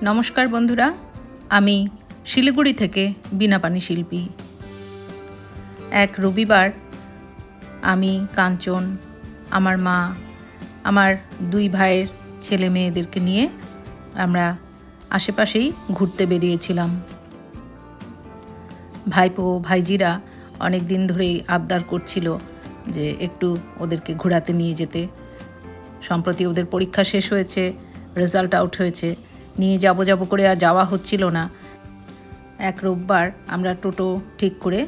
নমস্কার বন্ধুরা, আমি শিলিগুড়ি থেকে বীণাপাণি শিল্পী। এক রবিবার আমি, কাঞ্চন, আমার মা, আমার দুই ভাইয়ের ছেলে মেয়েদেরকে নিয়ে আমরা আশেপাশেই ঘুরতে বেরিয়েছিলাম। ভাইপো ভাইজিরা অনেক দিন ধরেই আবদার করছিল যে একটু ওদেরকে ঘোরাতে নিয়ে যেতে। সম্প্রতি ওদের পরীক্ষা শেষ হয়েছে, রেজাল্ট আউট হয়েছে, নিয়ে যাব করে আর যাওয়া হচ্ছিল না। এক রোববার আমরা টোটো ঠিক করে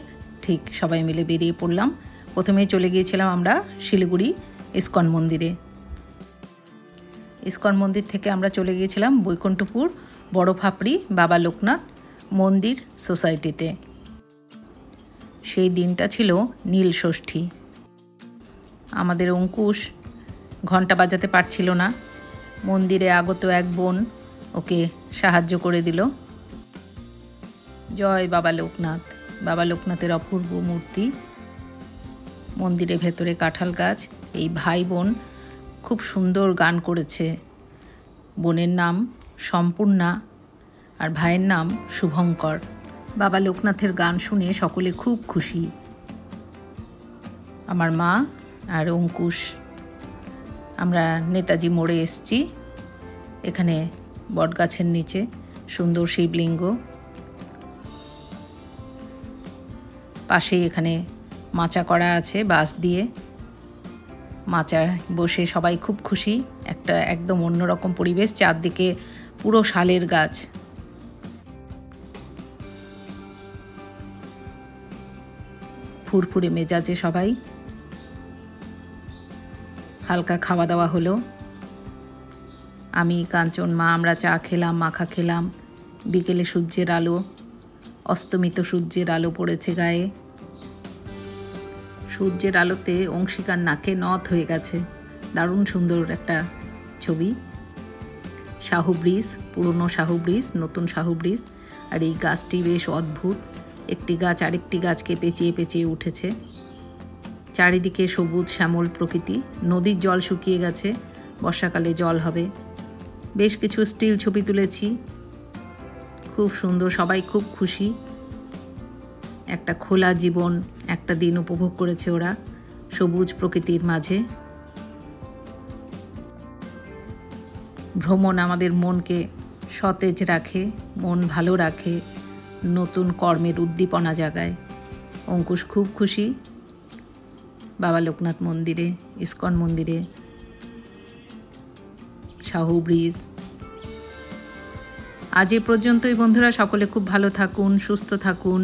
সবাই মিলে বেরিয়ে পড়লাম। প্রথমেই চলে গিয়েছিলাম আমরা শিলিগুড়ি ইস্কন মন্দিরে। ইস্কন মন্দির থেকে আমরা চলে গিয়েছিলাম বৈকুণ্ঠপুর বড় ফাপড়ি বাবা লোকনাথ মন্দির সোসাইটিতে। সেই দিনটা ছিল নীল ষষ্ঠী। আমাদের অঙ্কুশ ঘন্টা বাজাতে পারছিল না, মন্দিরে আগত এক বোন ওকে সাহায্য করে দিল। জয় বাবা লোকনাথ। বাবা লোকনাথের অপূর্ব মূর্তি, মন্দিরের ভেতরে কাঁঠাল গাছ। এই ভাই বোন খুব সুন্দর গান করেছে। বোনের নাম সম্পূর্ণা আর ভাইয়ের নাম শুভঙ্কর। বাবা লোকনাথের গান শুনে সকলে খুব খুশি। আমার মা আর অঙ্কুশ আমরা নেতাজি মোড়ে এসেছি। এখানে বটগাছের নিচে সুন্দর শিবলিঙ্গ, পাশেই এখানে মাচা করা আছে বাঁশ দিয়ে। মাচায় বসে সবাই খুব খুশি। একটা একদম অন্যরকম পরিবেশ, চারদিকে পুরো শালের গাছ। ফুরফুরে মেজাজে সবাই। হালকা খাওয়া দাওয়া হলো। আমি, কাঞ্চন, মা আমরা চা খেলাম, মাখা খেলাম। বিকেলে সূর্যের আলো, অস্তমিত সূর্যের আলো পড়েছে গায়ে। সূর্যের আলোতে অংশিকার নাকে নথ হয়ে গেছে। দারুণ সুন্দর একটা ছবি। শাহু ব্রিজ, পুরনো শাহু ব্রিজ, নতুন শাহু ব্রিজ। আর এই গাছটি বেশ অদ্ভুত, একটি গাছ আরেকটি গাছকে পেঁচিয়ে পেঁচিয়ে উঠেছে। চারিদিকে সবুজ শ্যামল প্রকৃতি। নদীর জল শুকিয়ে গেছে, বর্ষাকালে জল হবে। বেশ কিছু স্টিল ছবি তুলেছি, খুব সুন্দর। সবাই খুব খুশি। একটা খোলা জীবন, একটা দিন উপভোগ করেছে ওরা সবুজ প্রকৃতির মাঝে। ভ্রমণ আমাদের মনকে সতেজ রাখে, মন ভালো রাখে, নতুন কর্মের উদ্দীপনা জাগায়। অঙ্কুশ খুব খুশি বাবা লোকনাথ মন্দিরে, ইস্কন মন্দিরে, শাহু ব্রিজ। আজ এ পর্যন্তই বন্ধুরা। সকলে খুব ভালো থাকুন, সুস্থ থাকুন।